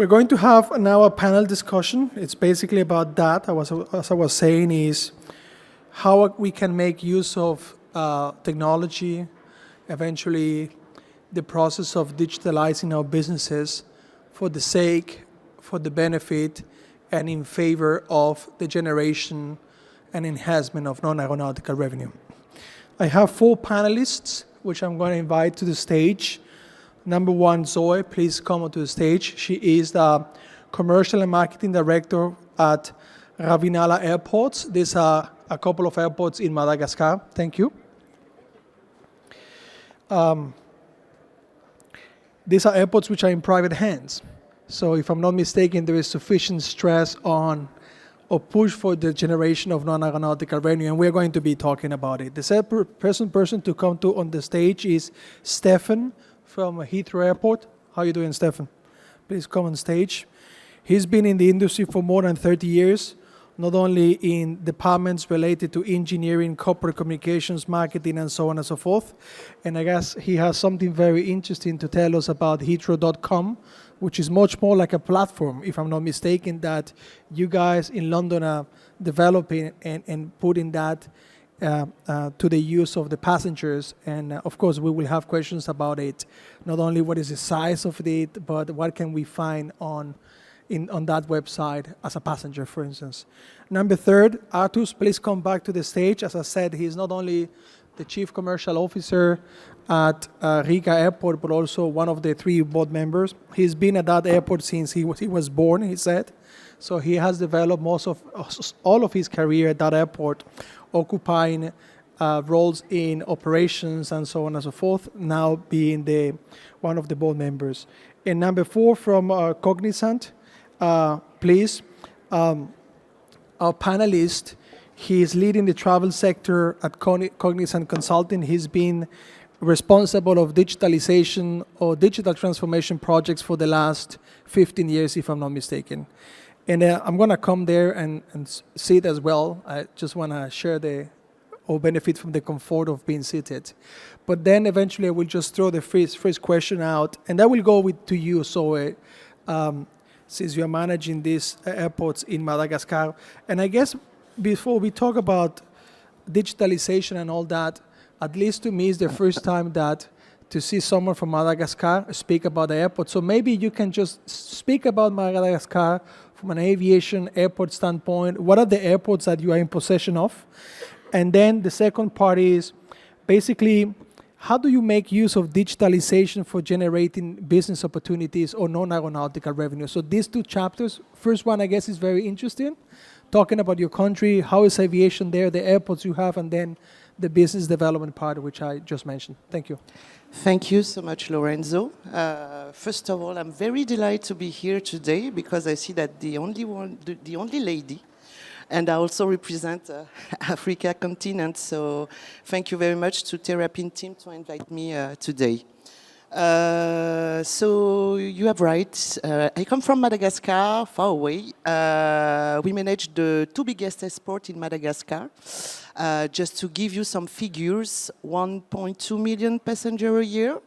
We're going to have now a panel discussion. It's basically about that. As I was saying, is how we can make use of technology, eventually the process of digitalizing our businesses for the sake, for the benefit, and in favor of the generation and enhancement of non-aeronautical revenue. I have 4 panelists, which I'm going to invite to the stage. Number 1, Zoe, please come onto the stage. She is the Commercial and Marketing Director at Ravinala Airports. These are a couple of airports in Madagascar. Thank you. These are airports which are in private hands. So if I'm not mistaken, there is sufficient stress on or push for the generation of non-aeronautical revenue, and we're going to be talking about it. The second person to come to on the stage is Stefan from Heathrow Airport. How are you doing, Stefan? Please come on stage. He's been in the industry for more than 30 years, not only in departments related to engineering, corporate communications, marketing, and so on and so forth. And I guess he has something very interesting to tell us about Heathrow.com, which is much more like a platform, if I'm not mistaken, that you guys in London are developing and putting that to the use of the passengers. And of course, we will have questions about it. Not only what is the size of it, but what can we find on that website as a passenger, for instance. Number 3, Arturs, please come back to the stage. As I said, he's not only the Chief Commercial Officer at Riga Airport, but also one of the 3 board members. He's been at that airport since he was born, he said. So he has developed all of his career at that airport, occupying roles in operations and so on and so forth, now being one of the board members. And number 4 from Cognizant, please. Our panelist, he is leading the travel sector at Cognizant Consulting. He's been responsible of digitalization or digital transformation projects for the last 15 years, if I'm not mistaken. And I'm going to come there and sit as well. I just want to share or benefit from the comfort of being seated. But then eventually I will just throw the first question out, and that will go to you, Zoe, since you're managing these airports in Madagascar. And I guess before we talk about digitalization and all that, at least to me, it's the first time to see someone from Madagascar speak about the airport. So maybe you can just speak about Madagascar from an aviation airport standpoint. What are the airports that you are in possession of? And then the second part is basically, how do you make use of digitalization for generating business opportunities or non-aeronautical revenue? So these 2 chapters, first one I guess is very interesting, talking about your country, how is aviation there, the airports you have, and then the business development part, which I just mentioned. Thank you. Thank you so much, Lorenzo. First of all, I'm very delighted to be here today because I see that the only lady, and I also represent Africa continent. So thank you very much to Terrapin team to invite me today. So you have right. I come from Madagascar, far away. We manage the 2 biggest airports in Madagascar. Just to give you some figures, 1.2 million passengers a year.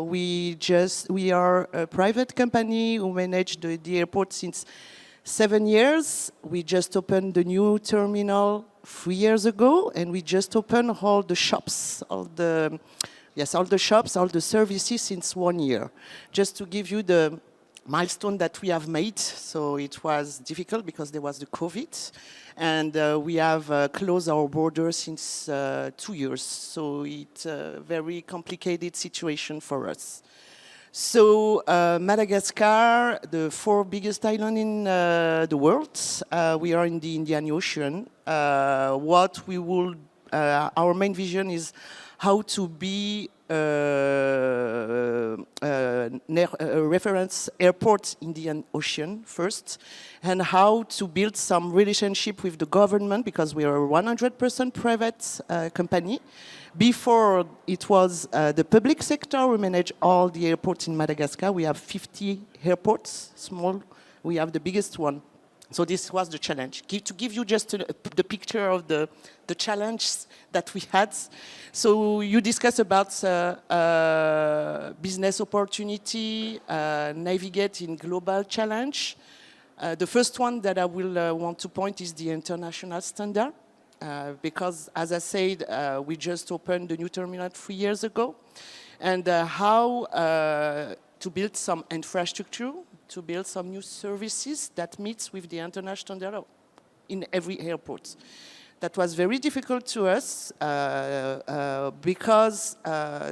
We are a private company who manage the airport since 7 years. We just opened the new terminal 3 years ago, and we just opened all the shops, all the services since 1 year. Just to give you the milestone that we have made. So it was difficult because there was the COVID, and we have closed our borders since 2 years. So it's a very complicated situation for us. So Madagascar, the 4 biggest islands in the world, we are in the Indian Ocean. Our main vision is how to be a reference airport in the Indian Ocean first, and how to build some relationship with the government, because we are a 100% private company. Before it was the public sector. We manage all the airports in Madagascar. We have 50 airports, small. We have the biggest one. So this was the challenge. To give you just the picture of the challenge that we had. So you discuss about business opportunity, navigate in global challenge. The first one that I will want to point is the international standard. Because, as I said, we just opened the new terminal 3 years ago. And how to build some infrastructure, to build some new services that meets with the international standard in every airport. That was very difficult to us because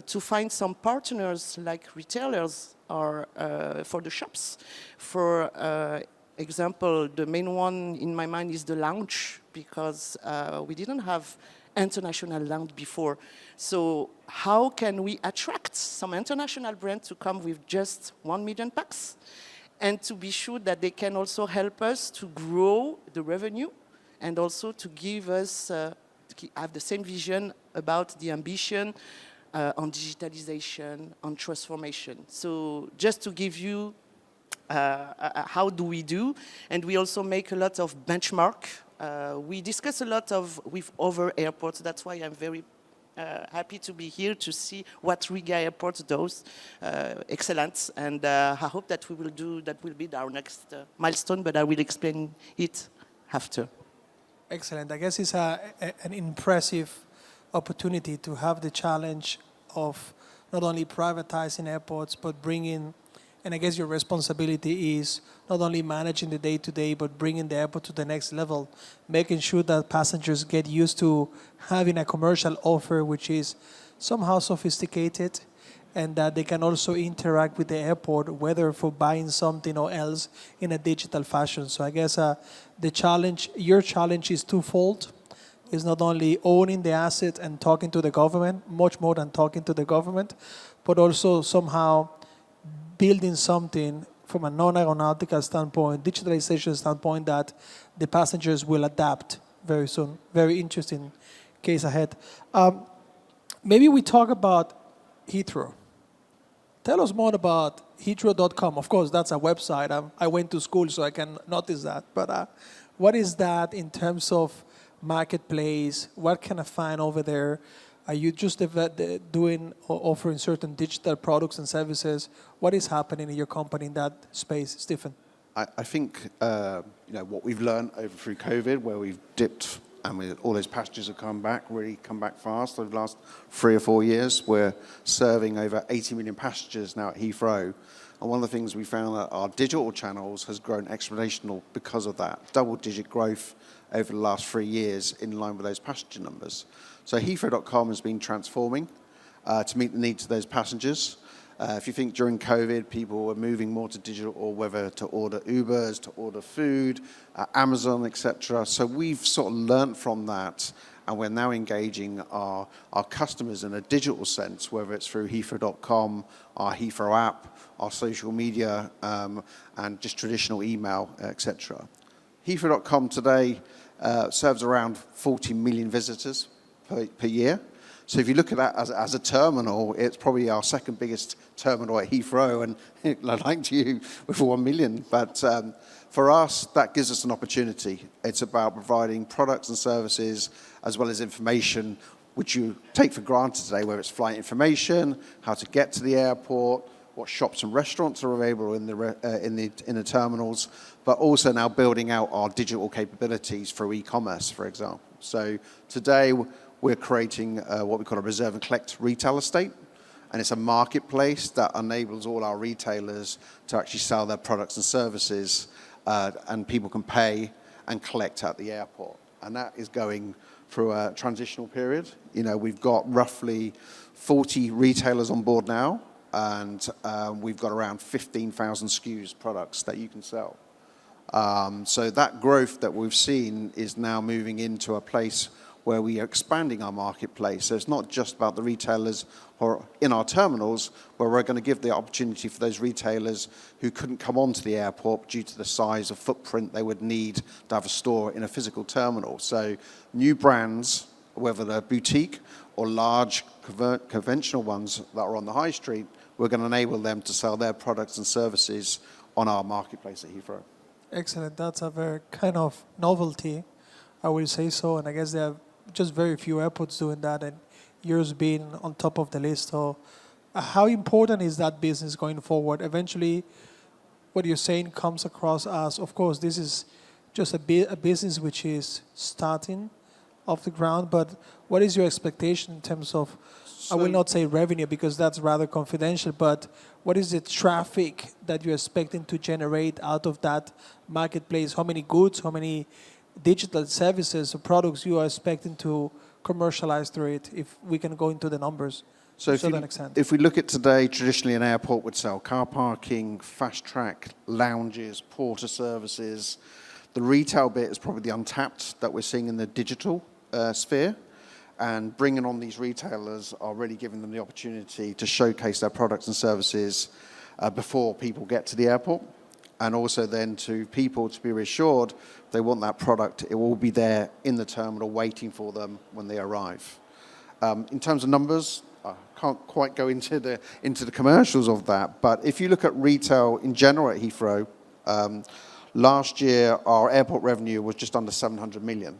to find some partners like retailers or for the shops. For example, the main one in my mind is the lounge, because we didn't have international lounge before. So how can we attract some international brands to come with just 1 million packs, and to be sure that they can also help us to grow the revenue, and also to give us, have the same vision about the ambition on digitalization, on transformation. So just to give you how do we do, and we also make a lot of benchmark. We discuss a lot with other airports. That's why I'm very happy to be here to see what Riga Airport does. Excellent, and I hope that we will do. That will be our next milestone, but I will explain it after. Excellent. I guess it's an impressive opportunity to have the challenge of not only privatizing airports, but bringing, and I guess your responsibility is not only managing the day-to-day, but bringing the airport to the next level, making sure that passengers get used to having a commercial offer which is somehow sophisticated, and that they can also interact with the airport, whether for buying something or else, in a digital fashion. So I guess your challenge is twofold. It's not only owning the asset and talking to the government, much more than talking to the government, but also somehow building something from a non-aeronautical standpoint, digitalization standpoint, that the passengers will adapt very soon. Very interesting case ahead. Maybe we talk about Heathrow. Tell us more about Heathrow.com. Of course, that's a website. I went to school, so I can notice that. But what is that in terms of marketplace? What can I find over there? Are you just doing or offering certain digital products and services? What is happening in your company in that space, Stephen? I think what we've learned over through COVID, where we've dipped and all those passengers have really come back fast over the last 3 or 4 years. We're serving over 80 million passengers now at Heathrow. And one of the things we found that our digital channels has grown exponential because of that. Double-digit growth over the last 3 years in line with those passenger numbers. So Heathrow.com has been transforming to meet the needs of those passengers. If you think during COVID, people were moving more to digital, or whether to order Ubers, to order food, Amazon, etc. So we've sort of learnt from that, and we're now engaging our customers in a digital sense, whether it's through Heathrow.com, our Heathrow app, our social media, and just traditional email, etc. Heathrow.com today serves around 40 million visitors per year. So if you look at that as a terminal, it's probably our second biggest terminal at Heathrow, and like you, with 1 million. But for us, that gives us an opportunity. It's about providing products and services as well as information, which you take for granted today, whether it's flight information, how to get to the airport, what shops and restaurants are available in the terminals, but also now building out our digital capabilities through e-commerce, for example. So today, we're creating what we call a reserve and collect retail estate, and it's a marketplace that enables all our retailers to actually sell their products and services, and people can pay and collect at the airport. And that is going through a transitional period. We've got roughly 40 retailers on board now, and we've got around 15,000 SKUs products that you can sell. So that growth that we've seen is now moving into a place where we are expanding our marketplace. So it's not just about the retailers or in our terminals, where we're going to give the opportunity for those retailers who couldn't come onto the airport due to the size of footprint they would need to have a store in a physical terminal. So new brands, whether they're boutique or large conventional ones that are on the high street, we're going to enable them to sell their products and services on our marketplace at Heathrow. Excellent. That's a very kind of novelty, I will say so. And I guess there are just very few airports doing that, and yours being on top of the list. So, how important is that business going forward? Eventually, what you're saying comes across as, of course, this is just a business which is starting off the ground. But what is your expectation in terms of, I will not say revenue because that's rather confidential, but what is the traffic that you're expecting to generate out of that marketplace? How many goods, how many digital services or products you are expecting to commercialize through it, if we can go into the numbers So to a certain extent? if we look at today, traditionally an airport would sell car parking, fast track, lounges, porter services. The retail bit is probably the untapped that we're seeing in the digital sphere. And bringing on these retailers are really giving them the opportunity to showcase their products and services before people get to the airport. And also then to people to be reassured if they want that product, it will be there in the terminal waiting for them when they arrive. In terms of numbers, I can't quite go into the commercials of that, but if you look at retail in general at Heathrow, last year our airport revenue was just under 700 million.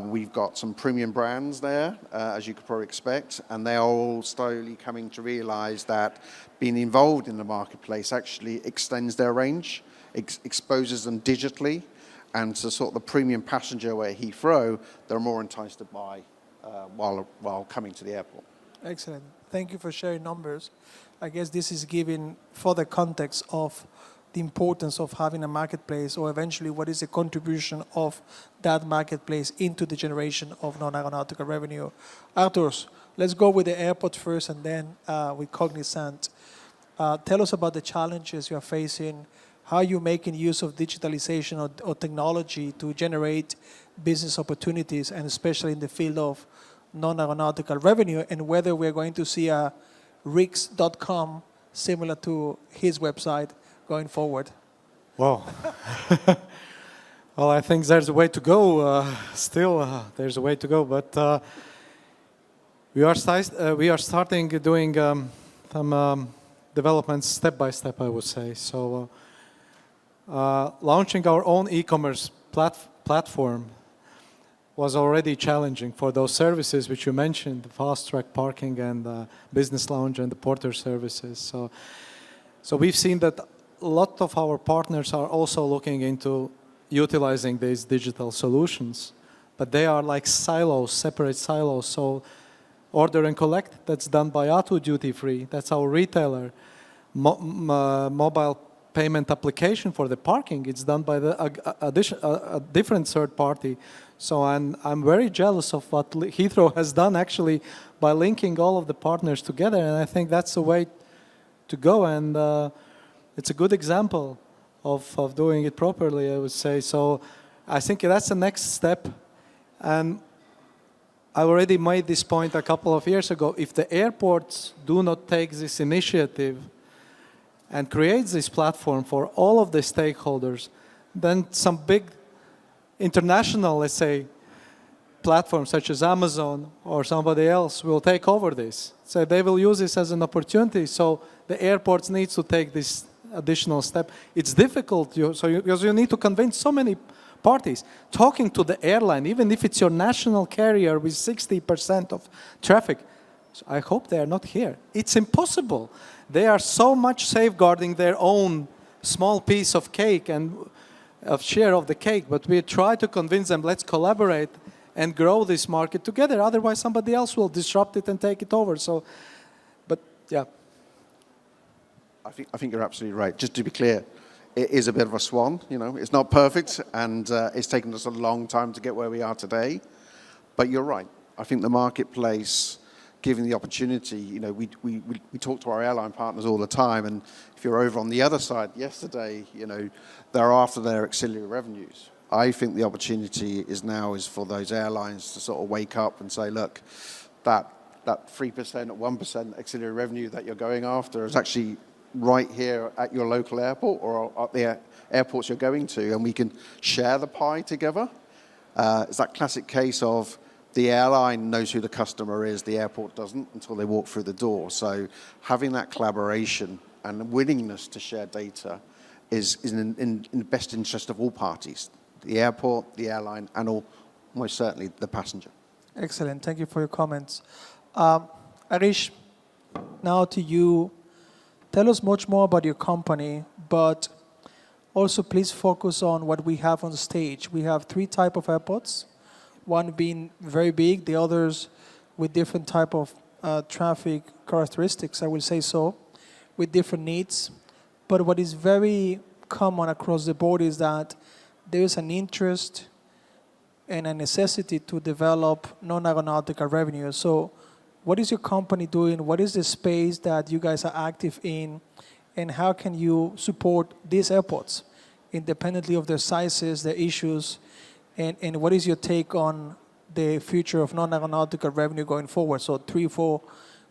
We've got some premium brands there, as you could probably expect, and they are all slowly coming to realize that being involved in the marketplace actually extends their range, exposes them digitally, and to sort of the premium passenger way at Heathrow, they're more enticed to buy while coming to the airport. Excellent. Thank you for sharing numbers. I guess this is giving further context of the importance of having a marketplace, or eventually what is the contribution of that marketplace into the generation of non-aeronautical revenue. Arturs, let's go with the airport first and then with Cognizant. Tell us about the challenges you are facing, how you're making use of digitalization or technology to generate business opportunities, and especially in the field of non-aeronautical revenue, and whether we're going to see a Rix.com similar to his website going forward. Well, well, I think there's a way to go. There's a way to go, but we are starting doing some developments step by step, I would say. So, launching our own e-commerce platform was already challenging for those services which you mentioned, the fast track parking and the business lounge and the porter services. So we've seen that a lot of our partners are also looking into utilizing these digital solutions, but they are like silos, separate silos. So order and collect, that's done by ATU Duty Free, that's our retailer. Mobile payment application for the parking, it's done by a different third party. So I'm very jealous of what Heathrow has done actually by linking all of the partners together, and I think that's the way to go, and it's a good example of doing it properly, I would say. So I think that's the next step, and I already made this point a couple of years ago. If the airports do not take this initiative and create this platform for all of the stakeholders, then some big international, let's say, platforms such as Amazon or somebody else will take over this. So they will use this as an opportunity. So the airports need to take this additional step. It's difficult, because you need to convince so many parties. Talking to the airline, even if it's your national carrier with 60% of traffic, so I hope they are not here. It's impossible. They are so much safeguarding their own small piece of cake and of share of the cake, but we try to convince them, let's collaborate and grow this market together. Otherwise, somebody else will disrupt it and take it over. So, but yeah. I think you're absolutely right. Just to be clear, it is a bit of a swan. You know, it's not perfect, and it's taken us a long time to get where we are today. But you're right. I think the marketplace, given the opportunity, you know, we talk to our airline partners all the time, and if you're over on the other side yesterday, you know, they're after their auxiliary revenues. I think the opportunity is for those airlines to sort of wake up and say, look, that 3% or 1% auxiliary revenue that you're going after is actually right here at your local airport or at the airports you're going to, and we can share the pie together. It's that classic case of the airline knows who the customer is, the airport doesn't until they walk through the door. So having that collaboration and willingness to share data is in the best interest of all parties, the airport, the airline, and almost certainly the passenger. Excellent. Thank you for your comments. Harish, now to you. Tell us much more about your company, but also please focus on what we have on stage. We have 3 types of airports, one being very big, the others with different type of traffic characteristics, I will say so, with different needs. But what is very common across the board is that there is an interest and a necessity to develop non-aeronautical revenue. So what is your company doing? What is the space that you guys are active in? And how can you support these airports independently of their sizes, their issues? And what is your take on the future of non-aeronautical revenue going forward? So 3 or 4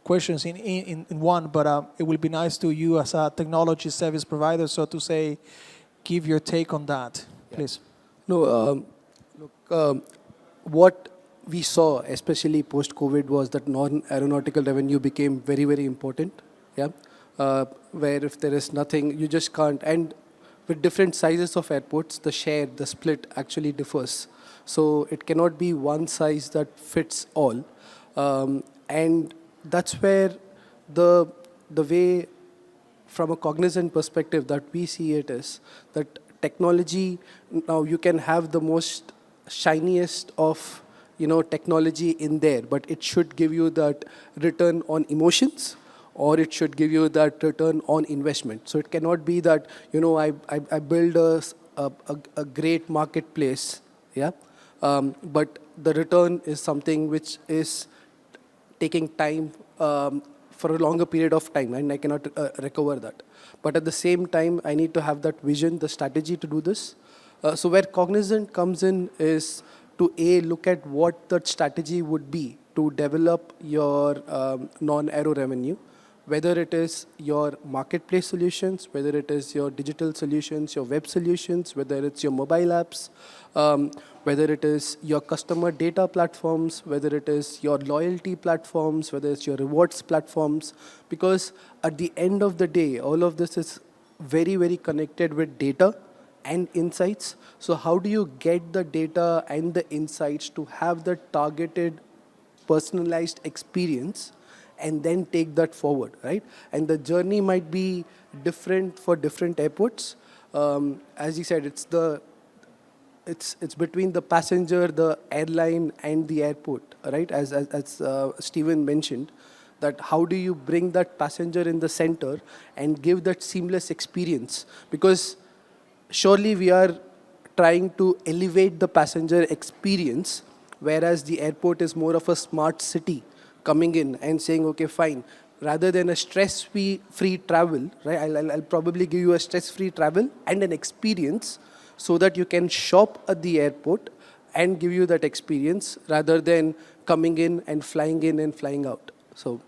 questions in one, but it will be nice to you as a technology service provider, so to say, give your take on that, please. No, look, what we saw, especially post-COVID, was that non-aeronautical revenue became very, very important. Yeah, where if there is nothing, you just can't. And with different sizes of airports, the share, the split actually differs. So it cannot be one size that fits all. And that's where the way, from a Cognizant perspective, that we see it is that technology, now you can have the most shiniest of technology in there, but it should give you that return on emotions, or it should give you that return on investment. So it cannot be that I build a great marketplace, yeah, but the return is something which is taking time for a longer period of time, and I cannot recover that. But at the same time, I need to have that vision, the strategy to do this. So where Cognizant comes in is to look at what that strategy would be to develop your non-aero revenue, whether it is your marketplace solutions, whether it is your digital solutions, your web solutions, whether it's your mobile apps, whether it is your customer data platforms, whether it is your loyalty platforms, whether it's your rewards platforms, because at the end of the day, all of this is very, very connected with data and insights. So how do you get the data and the insights to have the targeted, personalized experience and then take that forward, right? And the journey might be different for different airports. As you said, it's between the passenger, the airline, and the airport, right? As Stephen mentioned, that how do you bring that passenger in the center and give that seamless experience? Because surely we are trying to elevate the passenger experience, whereas the airport is more of a smart city coming in and saying, okay, fine, rather than a stress-free travel, right? I'll probably give you a stress-free travel and an experience so that you can shop at the airport and give you that experience rather than coming in and flying out. So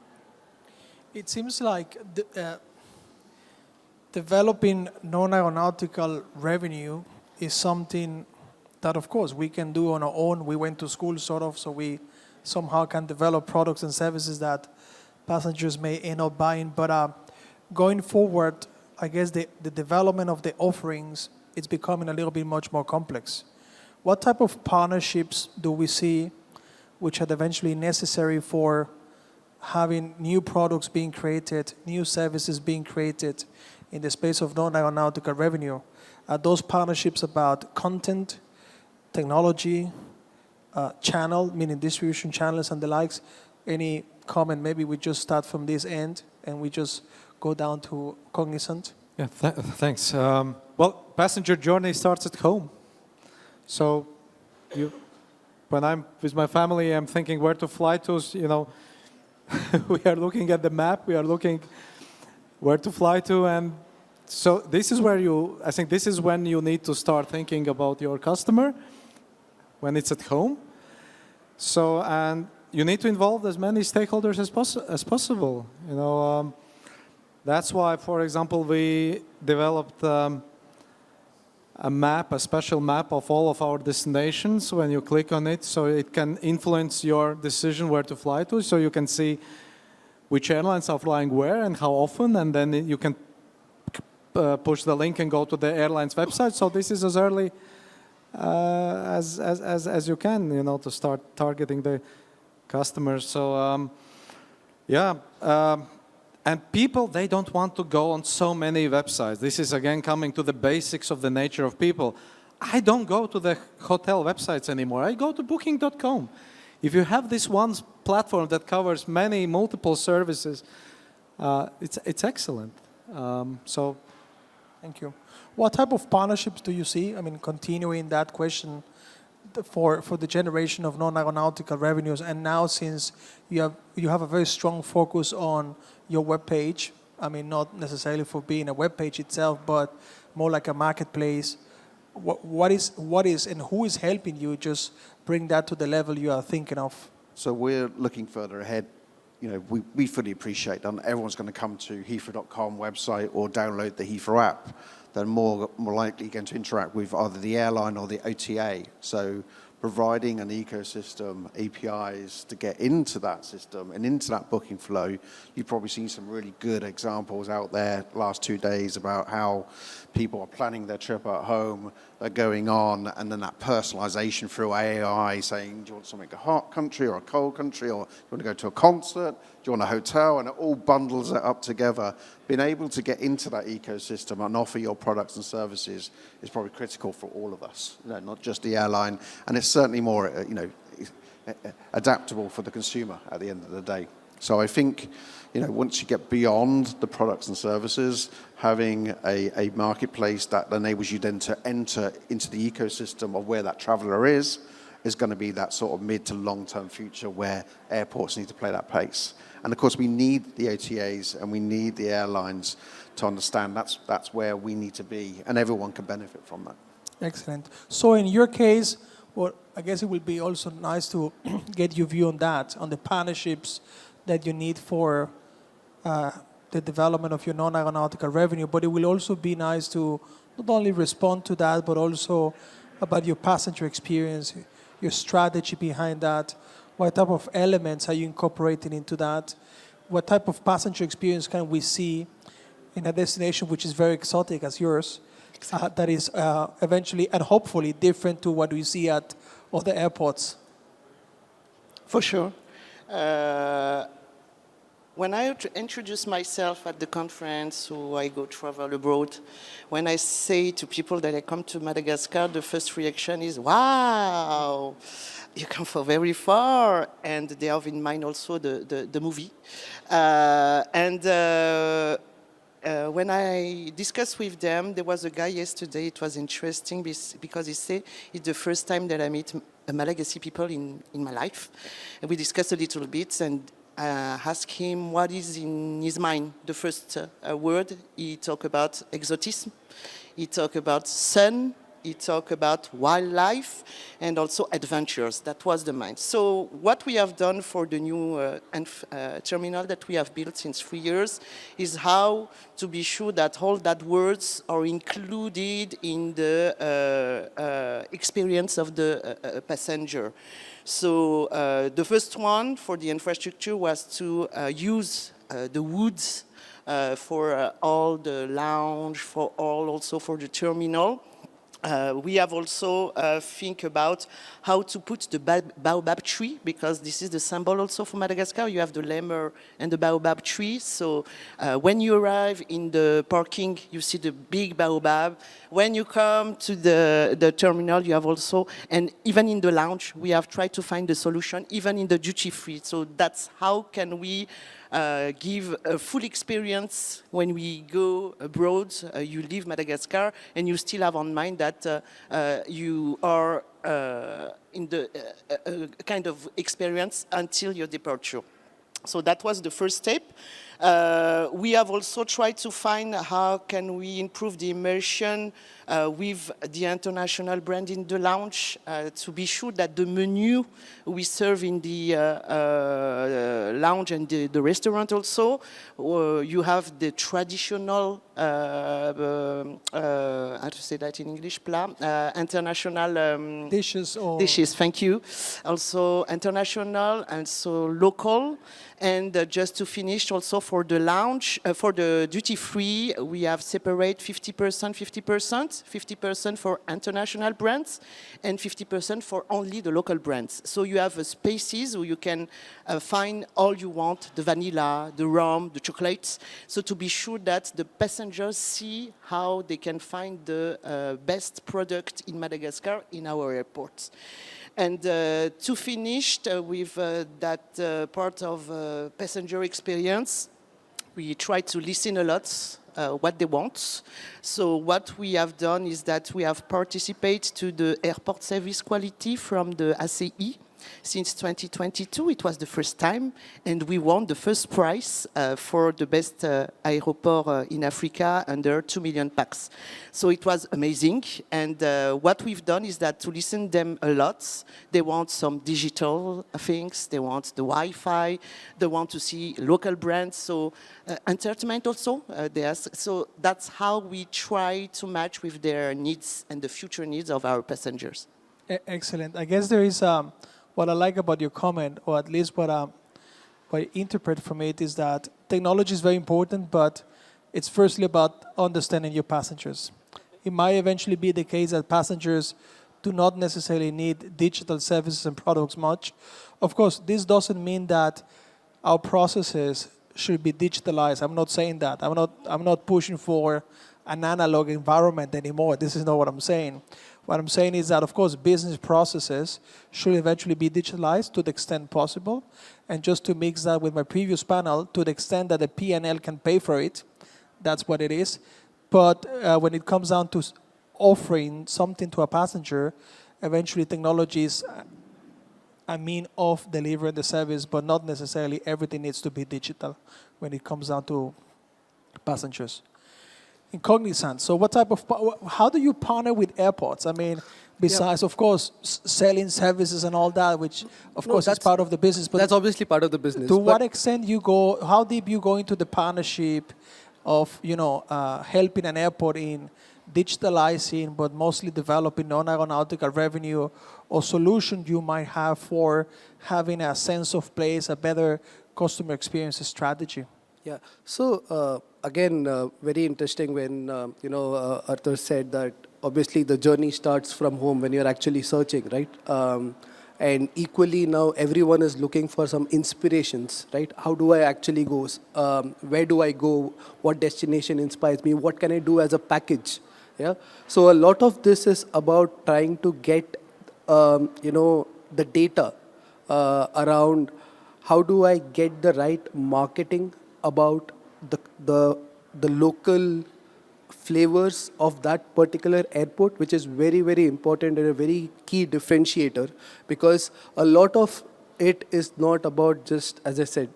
it seems like developing non-aeronautical revenue is something that, of course, we can do on our own. We went to school, sort of, so we somehow can develop products and services that passengers may end up buying. But going forward, I guess the development of the offerings, it's becoming a little bit much more complex. What type of partnerships do we see which are eventually necessary for having new products being created, new services being created in the space of non-aeronautical revenue? Are those partnerships about content, technology, channel, meaning distribution channels and the likes? Any comment? Maybe we just start from this end and we just go down to Cognizant. Yeah, thanks. Well, passenger journey starts at home. So when I'm with my family, I'm thinking where to fly to, we are looking at the map, we are looking where to fly to, and so this is where I think this is when you need to start thinking about your customer, when it's at home. So, and you need to involve as many stakeholders as possible. That's why, for example, we developed a special map of all of our destinations. When you click on it, so it can influence your decision where to fly to. So you can see which airlines are flying where and how often, and then you can push the link and go to the airline's website. So this is as early as you can, you know, to start targeting the customers. So and people, they don't want to go on so many websites. This is again coming to the basics of the nature of people. I don't go to the hotel websites anymore. I go to booking.com. If you have this one platform that covers multiple services, it's excellent. So, Thank you. What type of partnerships do you see? I mean, continuing that question for the generation of non-aeronautical revenues, and now since you have a very strong focus on your web page, I mean, not necessarily for being a web page itself, but more like a marketplace. What is and who is helping you just bring that to the level you are thinking of? So we're looking further ahead. You know, we fully appreciate that everyone's going to come to Heathrow.com website or download the Heathrow app. They're more likely going to interact with either the airline or the OTA. So providing an ecosystem, APIs to get into that system and into that booking flow. You've probably seen some really good examples out there last 2 days about how people are planning their trip at home, they're going on, and then that personalization through AI saying, do you want something a hot country or a cold country, or do you want to go to a concert, do you want a hotel, and it all bundles it up together. Being able to get into that ecosystem and offer your products and services is probably critical for all of us, you know, not just the airline, and it's certainly more, adaptable for the consumer at the end of the day. So I think, you know, once you get beyond the products and services, having a marketplace that enables you then to enter into the ecosystem of where that traveler is going to be that sort of mid to long-term future where airports need to play that pace. And of course, we need the OTAs and we need the airlines to understand that's where we need to be, and everyone can benefit from that. Excellent. So in your case, well, I guess it would be also nice to get your view on that, on the partnerships that you need for the development of your non-aeronautical revenue, but it will also be nice to not only respond to that, but also about your passenger experience, your strategy behind that. What type of elements are you incorporating into that? What type of passenger experience can we see in a destination which is very exotic as yours, that is eventually and hopefully different to what we see at other airports? For sure. When I introduce myself at the conference, so I go travel abroad, when I say to people that I come to Madagascar, the first reaction is, wow, you come from very far. And they have in mind also the movie. When I discussed with them, there was a guy yesterday, it was interesting because he said it's the first time that I meet Malagasy people in my life. And we discussed a little bit and asked him what is in his mind. The first word, he talked about exotism, he talked about sun, he talked about wildlife, and also adventures. That was the mind. So what we have done for the new terminal that we have built since 3 years is how to be sure that all that words are included in the experience of the passenger. So the first one for the infrastructure was to use the woods for all the lounge, also for the terminal. We have also think about how to put the baobab tree, because this is the symbol also for Madagascar. You have the lemur and the baobab tree. So when you arrive in the parking, you see the big baobab. When you come to the terminal, you have also, and even in the lounge, we have tried to find the solution, even in the duty free. So that's how can we give a full experience when we go abroad. You leave Madagascar and you still have on mind that you are in the kind of experience until your departure. So that was the first step. We have also tried to find how can we improve the immersion with the international brand in the lounge to be sure that the menu we serve in the lounge and the restaurant also, you have the traditional, how to say that in English, international Dishes. Dishes, thank you. Also international and so local. And just to finish, also for the lounge, for the duty free, we have separate 50%, 50%, 50% for international brands, and 50% for only the local brands. So you have spaces where you can find all you want: the vanilla, the rum, the chocolates. So to be sure that the passengers see how they can find the best product in Madagascar in our airports. And to finish with that part of passenger experience, we try to listen a lot what they want. So what we have done is that we have participated to the airport service quality from the ACI. Since 2022, it was the first time, and we won the first prize for the best aéroport in Africa under 2 million pax. So it was amazing, and what we've done is that to listen them a lot. They want some digital things, they want the Wi-Fi, they want to see local brands, so entertainment also, they ask. So that's how we try to match with their needs and the future needs of our passengers. Excellent. I guess there is what I like about your comment, or at least what I interpret from it, is that technology is very important, but it's firstly about understanding your passengers. It might eventually be the case that passengers do not necessarily need digital services and products much. Of course, this doesn't mean that our processes should be digitalized. I'm not saying that. I'm not pushing for an analog environment anymore. This is not what I'm saying. What I'm saying is that, of course, business processes should eventually be digitalized to the extent possible. And just to mix that with my previous panel, to the extent that the P&L can pay for it, that's what it is. But when it comes down to offering something to a passenger, eventually technology is a mean of delivering the service, but not necessarily everything needs to be digital when it comes down to passengers. In Cognizant, so what type of, how do you partner with airports? I mean, besides, of course, selling services and all that, which, of course, is part of the business. But that's obviously part of the business. To what extent you go, how deep you go into the partnership of, helping an airport in digitalizing, but mostly developing non-aeronautical revenue or solution you might have for having a sense of place, a better customer experience strategy? Yeah. So again, very interesting when Arturs said that obviously the journey starts from home when you're actually searching, right? And equally now everyone is looking for some inspirations, right? How do I actually go? Where do I go? What destination inspires me? What can I do as a package? Yeah. So a lot of this is about trying to get the data around how do I get the right marketing about the local flavors of that particular airport, which is very, very important and a very key differentiator, because a lot of it is not about just, as I said,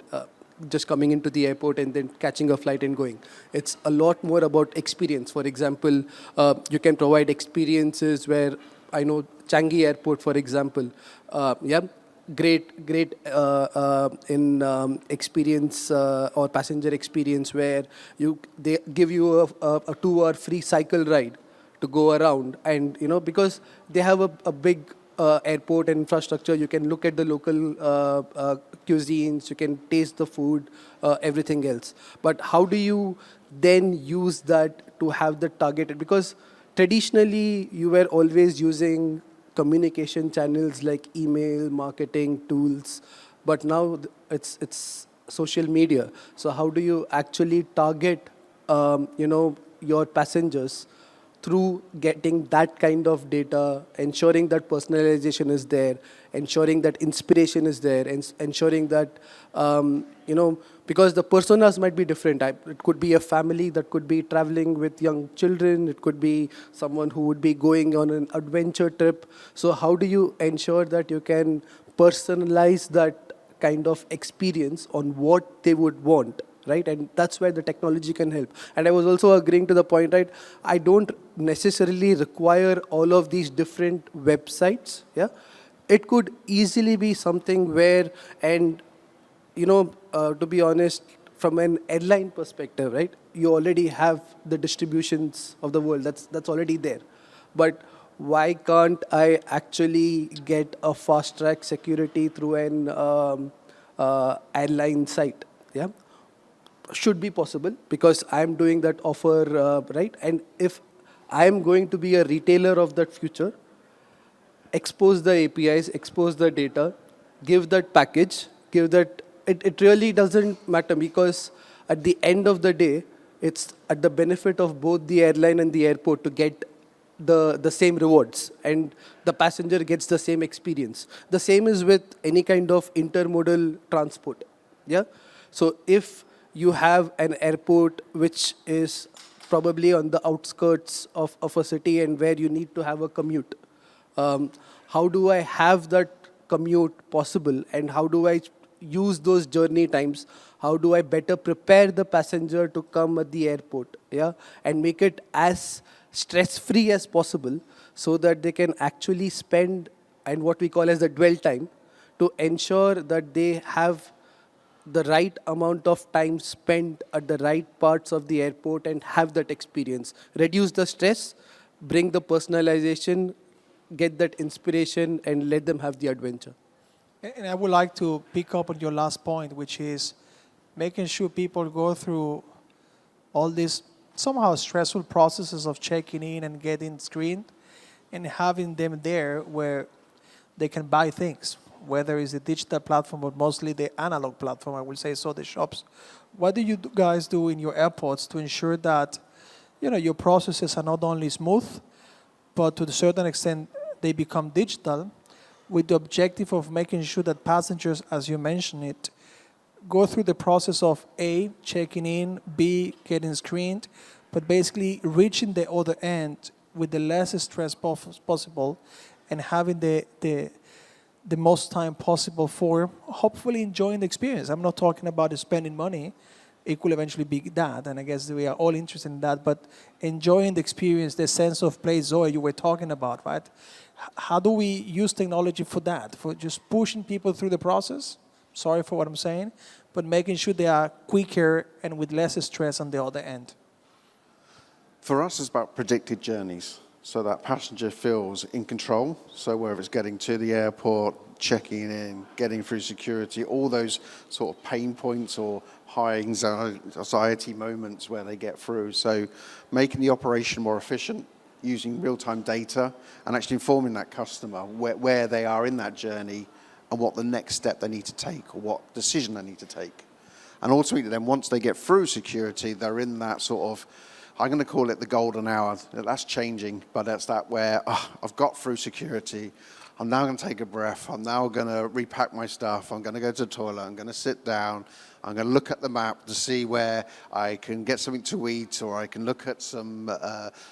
just coming into the airport and then catching a flight and going. It's a lot more about experience. For example, you can provide experiences where, I know Changi Airport, for example, great in experience or passenger experience where they give you a 2-hour free cycle ride to go around, and because they have a big airport and infrastructure, you can look at the local cuisines, you can taste the food, everything else. But how do you then use that to have the targeted, because traditionally you were always using communication channels like email, marketing tools, but now it's social media. So how do you actually target, your passengers through getting that kind of data, ensuring that personalization is there, ensuring that inspiration is there, and ensuring that, because the personas might be different. It could be a family that could be traveling with young children. It could be someone who would be going on an adventure trip. So how do you ensure that you can personalize that kind of experience on what they would want? Right? And that's where the technology can help. And I was also agreeing to the point, right? I don't necessarily require all of these different websites. Yeah, it could easily be something where, and to be honest, from an airline perspective, right? You already have the distributions of the world. That's already there. But why can't I actually get a fast track security through an airline site. Yeah, should be possible because I'm doing that offer, right? And if I'm going to be a retailer of that future, expose the APIs, expose the data, give that package, give that. It really doesn't matter because at the end of the day, it's at the benefit of both the airline and the airport to get the same rewards, and the passenger gets the same experience. The same is with any kind of intermodal transport. Yeah. So if you have an airport which is probably on the outskirts of a city and where you need to have a commute, how do I have that commute possible, and how do I use those journey times? How do I better prepare the passenger to come at the airport, yeah, and make it as stress-free as possible so that they can actually spend, and what we call as the dwell time, to ensure that they have the right amount of time spent at the right parts of the airport and have that experience. Reduce the stress, bring the personalization, get that inspiration, and let them have the adventure. And I would like to pick up on your last point, which is making sure people go through all these somehow stressful processes of checking in and getting screened and having them there where they can buy things, whether it's the digital platform or mostly the analog platform, I will say, so the shops. What do you guys do in your airports to ensure that your processes are not only smooth, but to a certain extent they become digital, with the objective of making sure that passengers, as you mentioned it, go through the process of A, checking in, B, getting screened, but basically reaching the other end with the less stress possible and having the most time possible for hopefully enjoying the experience. I'm not talking about spending money. It could eventually be that, and I guess we are all interested in that, but enjoying the experience, the sense of play, Zoe, you were talking about, right? How do we use technology for that, for just pushing people through the process? Sorry for what I'm saying, but making sure they are quicker and with less stress on the other end. For us, it's about predicted journeys, so that passenger feels in control. So whether it's getting to the airport, checking in, getting through security, all those sort of pain points or high anxiety moments where they get through. So making the operation more efficient, using real-time data, and actually informing that customer where they are in that journey and what the next step they need to take or what decision they need to take. And ultimately then once they get through security, they're in that sort of, I'm going to call it the golden hour. That's changing, but that's that where I've got through security. I'm now going to take a breath. I'm now going to repack my stuff. I'm going to go to the toilet. I'm going to sit down. I'm going to look at the map to see where I can get something to eat, or I can look at some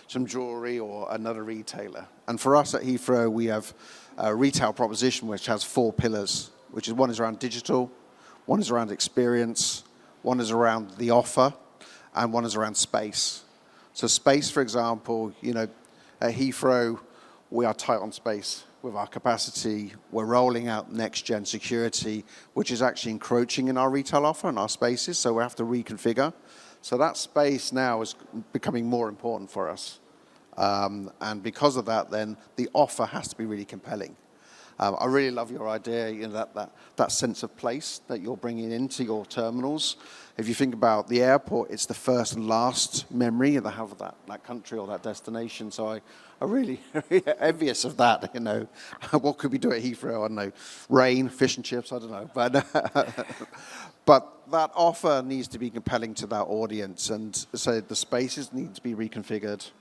jewelry or another retailer. And for us at Heathrow, we have a retail proposition which has 4 pillars, which is one is around digital, one is around experience, one is around the offer, and one is around space. So space, for example, at Heathrow, we are tight on space with our capacity. We're rolling out next-gen security, which is actually encroaching in our retail offer and our spaces, so we have to reconfigure. So that space now is becoming more important for us. And because of that, then the offer has to be really compelling. I really love your idea, that sense of place that you're bringing into your terminals. If you think about the airport, it's the first and last memory they have of that country or that destination. So I'm really envious of that, What could we do at Heathrow? I don't know, rain, fish and chips, I don't know. But that offer needs to be compelling to that audience. And so the spaces need to be reconfigured.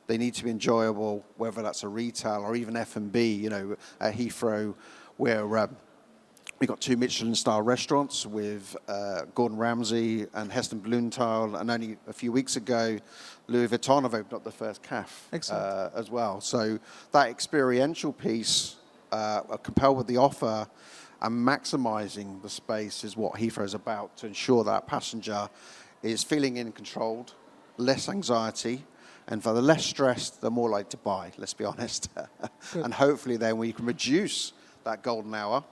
They need to be enjoyable, whether that's a retail or even F&B. At Heathrow, where we got 2 Michelin-star restaurants with Gordon Ramsay and Heston Blumenthal, and only a few weeks ago, Louis Vuitton have opened up the first cafe as well. So that experiential piece, compelled with the offer, and maximising the space is what Heathrow is about, to ensure that passenger is feeling in controlled, less anxiety. And for the less stressed, they're more likely to buy, let's be honest. And hopefully then we can reduce that golden hour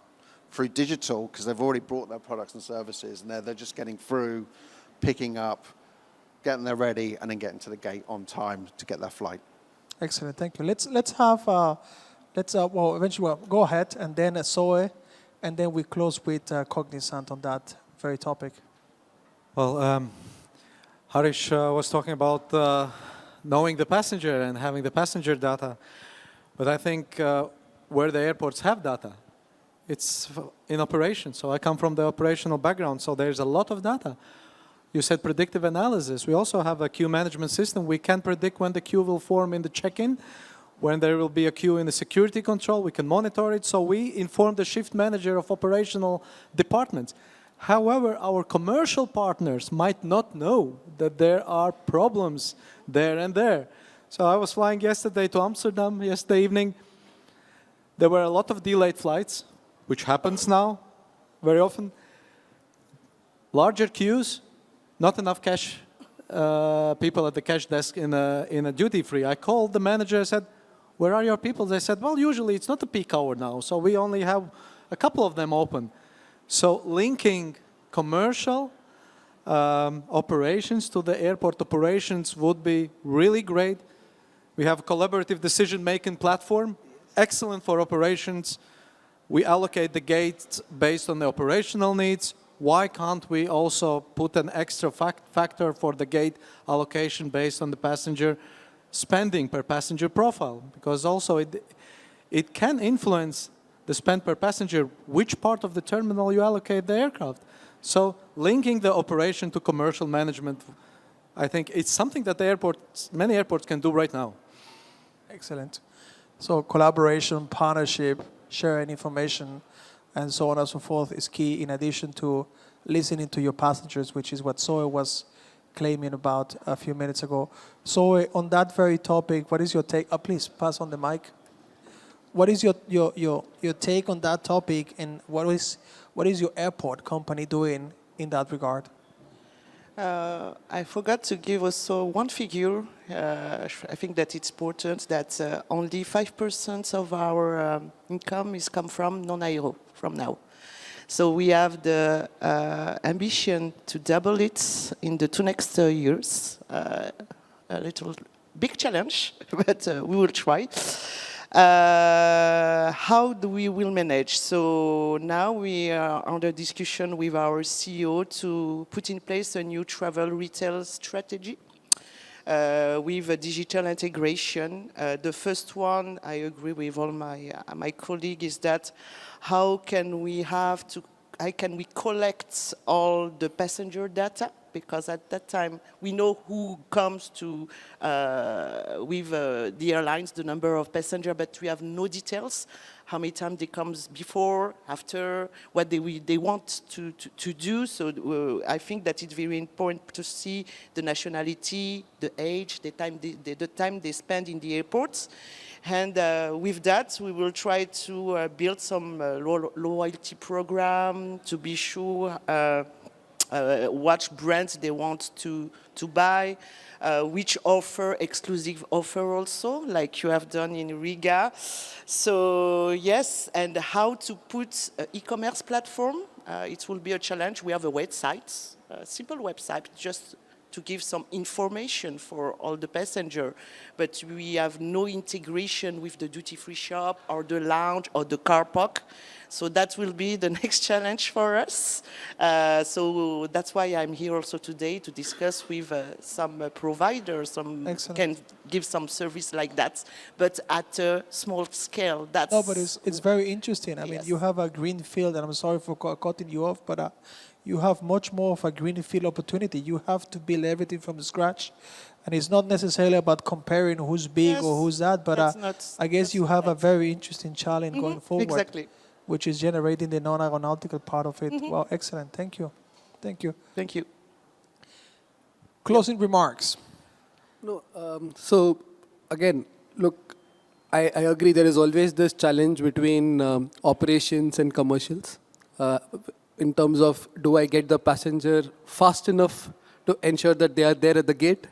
through digital, because they've already brought their products and services, and they're just getting through, picking up, getting there ready, and then getting to the gate on time to get their flight. Excellent, thank you. Let's have, eventually go ahead, and then Zoe, and then we close with Cognizant on that very topic. Well, Harish was talking about knowing the passenger and having the passenger data. But I think where the airports have data, it's in operation. So I come from the operational background, so there's a lot of data. You said predictive analysis. We also have a queue management system. We can predict when the queue will form in the check-in, when there will be a queue in the security control. We can monitor it. So we inform the shift manager of operational departments. However, our commercial partners might not know that there are problems there and there. So I was flying yesterday to Amsterdam, yesterday evening. There were a lot of delayed flights, which happens now very often. Larger queues, not enough cash people at the cash desk in a duty-free. I called the manager, I said, where are your people? They said, well, usually it's not a peak hour now, so we only have a couple of them open. So linking commercial operations to the airport operations would be really great. We have a collaborative decision-making platform, excellent for operations. We allocate the gates based on the operational needs. Why can't we also put an extra factor for the gate allocation based on the passenger spending per passenger profile? Because also it can influence the spend per passenger, which part of the terminal you allocate the aircraft. So linking the operation to commercial management, I think it's something that many airports can do right now. Excellent. So collaboration, partnership, sharing information, and so on and so forth is key, in addition to listening to your passengers, which is what Zoe was claiming about a few minutes ago. Zoe, on that very topic, what is your take? Please pass on the mic. What is your take on that topic, and what is your airport company doing in that regard? I forgot to give also one figure. I think that it's important that only 5% of our income is come from non-aero from now. So we have the ambition to double it in the 2 next years. A little big challenge, but we will try. How do we will manage? So now we are under discussion with our CEO to put in place a new travel retail strategy with a digital integration. The first one, I agree with all my colleagues, is that how can we collect all the passenger data? Because at that time, we know who comes to with the airlines, the number of passengers, but we have no details. How many times they come before, after, what they want to do. So I think that it's very important to see the nationality, the age, the time they spend in the airports. And with that, we will try to build some loyalty program to be sure what brands they want to buy, which exclusive offer also, like you have done in Riga. So yes, and how to put e-commerce platform. It will be a challenge. We have a website, a simple website, just to give some information for all the passenger, but we have no integration with the duty-free shop or the lounge or the car park. So that will be the next challenge for us. So that's why I'm here also today to discuss with some providers, can give some service like that, but at a small scale. No, but it's very interesting. I mean, yes. you have a greenfield, and I'm sorry for cutting you off, but you have much more of a greenfield opportunity. You have to build everything from scratch. And it's not necessarily about comparing who's big or who's that, but I guess you have a very interesting challenge going forward. Exactly. Which is generating the non-aeronautical part of it. Well, excellent. Thank you. Thank you. Thank you. Closing remarks. No, so again, look, I agree there is always this challenge between operations and commercials in terms of, do I get the passenger fast enough to ensure that they are there at the gate,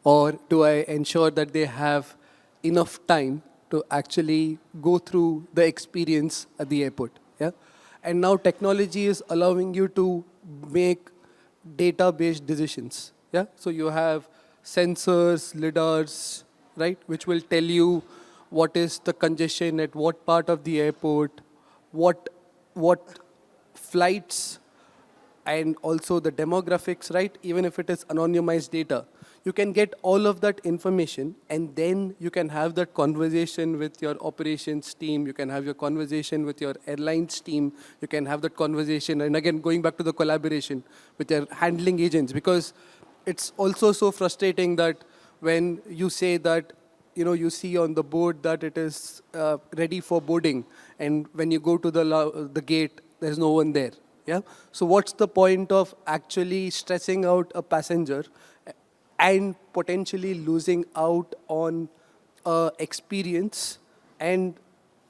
or do I ensure that they have enough time to actually go through the experience at the airport? Yeah, and now technology is allowing you to make data-based decisions. Yeah, so you have sensors, lidars, right, which will tell you what is the congestion at what part of the airport, what what flights and also the demographics, right? Even if it is anonymized data, you can get all of that information, and then you can have that conversation with your operations team, you can have your conversation with your airlines team, you can have that conversation, and again, going back to the collaboration with your handling agents, because it's also so frustrating that when you say that, you see on the board that it is ready for boarding, and when you go to the gate, there's no one there. Yeah. So what's the point of actually stressing out a passenger and potentially losing out on experience and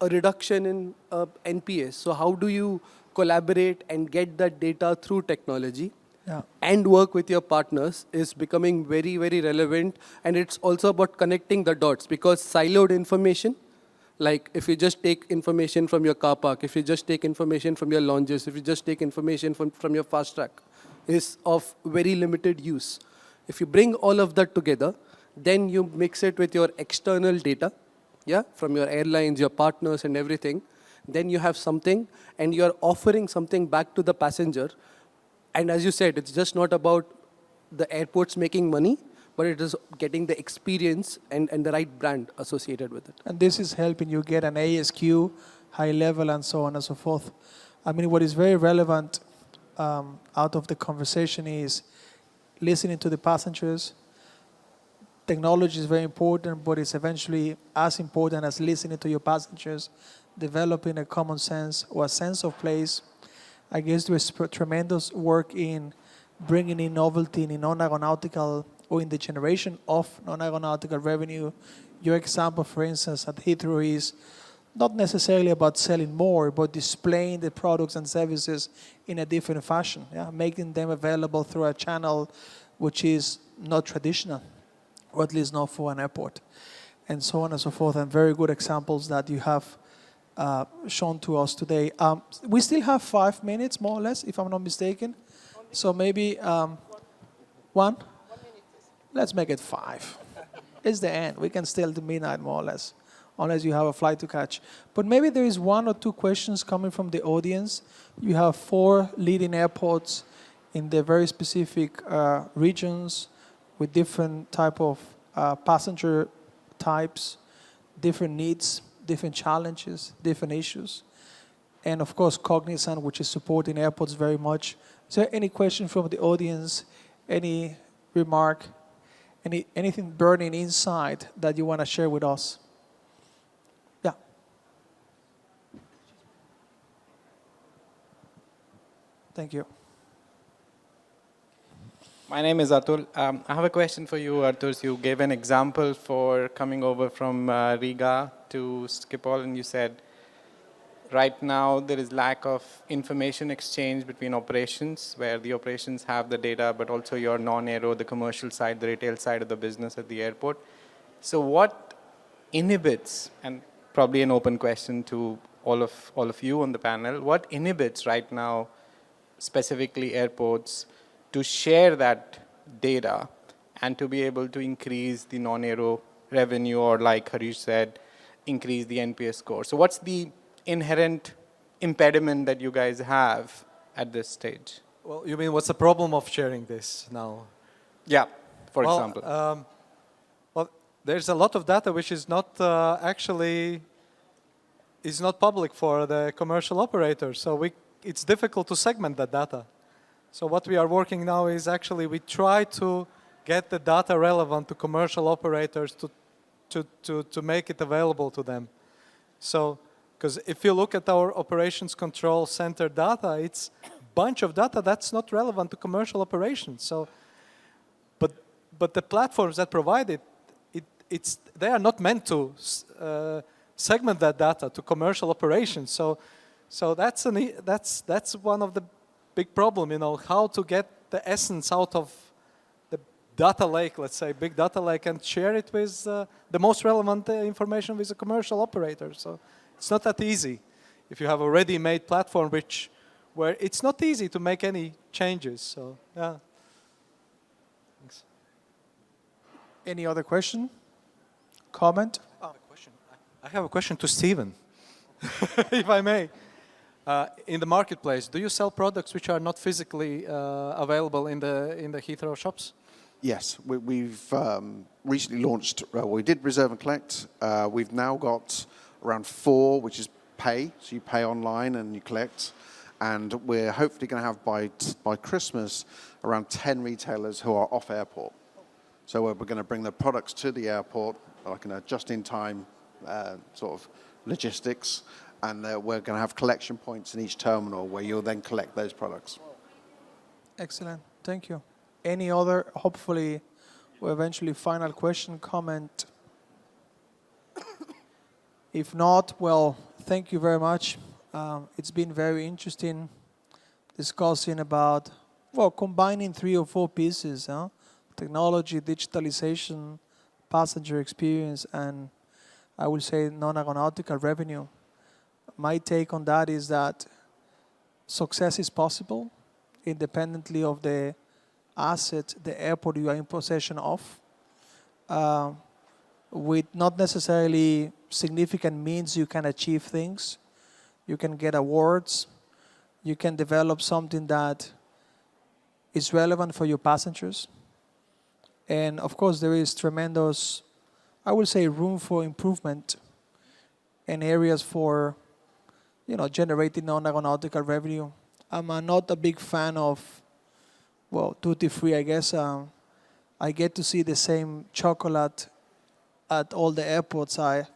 a reduction in NPS? So how do you collaborate and get that data through technology? Yeah. And work with your partners is becoming very, very relevant. And it's also about connecting the dots, because siloed information, like if you just take information from your car park, if you just take information from your lounges, if you just take information from your fast track, is of very limited use. If you bring all of that together, then you mix it with your external data, yeah, from your airlines, your partners and everything, then you have something, and you're offering something back to the passenger. And as you said, it's just not about the airports making money, but it is getting the experience and the right brand associated with it. And this is helping you get an ASQ, high level, and so on and so forth. I mean, what is very relevant out of the conversation is listening to the passengers. Technology is very important, but it's eventually as important as listening to your passengers, developing a common sense or a sense of place. I guess there is tremendous work in bringing in novelty in non-aeronautical or in the generation of non-aeronautical revenue. Your example, for instance, at Heathrow is not necessarily about selling more, but displaying the products and services in a different fashion, yeah? Making them available through a channel which is not traditional, or at least not for an airport, and so on and so forth, and very good examples that you have shown to us today. We still have 5 minutes, more or less, if I'm not mistaken. So maybe one? Let's make it 5. It's the end. We can still do midnight, more or less, unless you have a flight to catch. But maybe there is 1 or 2 questions coming from the audience. You have 4 leading airports in the very specific regions with different type of passenger types, different needs, different challenges, different issues. And of course, Cognizant, which is supporting airports very much. Is there any question from the audience? Any remark? Anything burning inside that you want to share with us? Yeah. Thank you. My name is Atul. I have a question for you, Arturs. You gave an example for coming over from Riga to Schiphol, and you said right now there is lack of information exchange between operations, where the operations have the data, but also your non-aero, the commercial side, the retail side of the business at the airport. So what inhibits, and probably an open question to all of you on the panel, what inhibits right now specifically airports to share that data and to be able to increase the non-aero revenue, or like Harish said, increase the NPS score? So what's the inherent impediment that you guys have at this stage? Well, you mean what's the problem of sharing this now? Yeah, for example. Well, there's a lot of data which is not actually is not public for the commercial operators. So it's difficult to segment that data. So what we are working now is actually we try to get the data relevant to commercial operators to make it available to them. So, because if you look at our operations control center data, it's a bunch of data that's not relevant to commercial operations. So, but the platforms that provide it, they are not meant to segment that data to commercial operations. So that's one of the big problem, how to get the essence out of the data lake, let's say, big data lake, and share it with the most relevant information with the commercial operator. So it's not that easy if you have a ready-made platform where it's not easy to make any changes. So, yeah. Thanks. Any other question? Comment? I have a question to Stephen, if I may. In the marketplace, do you sell products which are not physically available in the Heathrow shops? Yes, we've recently launched, we did reserve and collect. We've now got around 4, which is pay. So you pay online and you collect. And we're hopefully going to have by Christmas around 10 retailers who are off airport. So we're going to bring the products to the airport, like in a just-in-time sort of logistics. And we're going to have collection points in each terminal where you'll then collect those products. Excellent. Thank you. Any other, hopefully, or eventually final question, comment? If not, well, thank you very much. It's been very interesting discussing about, well, combining 3 or 4 pieces, technology, digitalization, passenger experience, and I will say non-aeronautical revenue. My take on that is that success is possible independently of the asset, the airport you are in possession of, with not necessarily significant means you can achieve things. You can get awards. You can develop something that is relevant for your passengers. And of course, there is tremendous, I would say, room for improvement and areas for, generating non-aeronautical revenue. I'm not a big fan of, well, duty-free, I guess. I get to see the same chocolate at all the airports I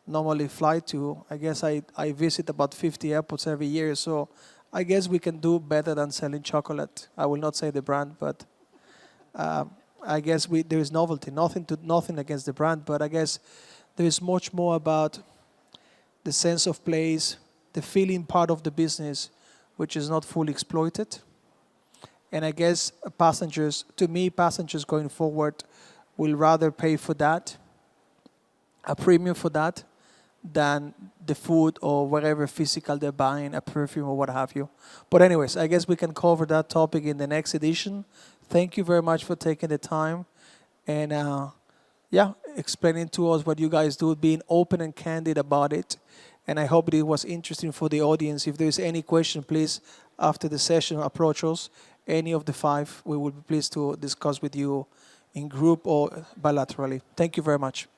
normally fly to. I guess I visit about 50 airports every year, so I guess we can do better than selling chocolate. I will not say the brand, but I guess there is novelty. Nothing against the brand, but I guess there is much more about the sense of place, the feeling part of the business, which is not fully exploited. And I guess passengers going forward will rather pay for that, a premium for that, than the food or whatever physical they're buying, a perfume or what have you. But anyways, I guess we can cover that topic in the next edition. Thank you very much for taking the time and explaining to us what you guys do, being open and candid about it. And I hope it was interesting for the audience. If there's any question, please, after the session, approach us. Any of the 5, we will be pleased to discuss with you in group or bilaterally. Thank you very much.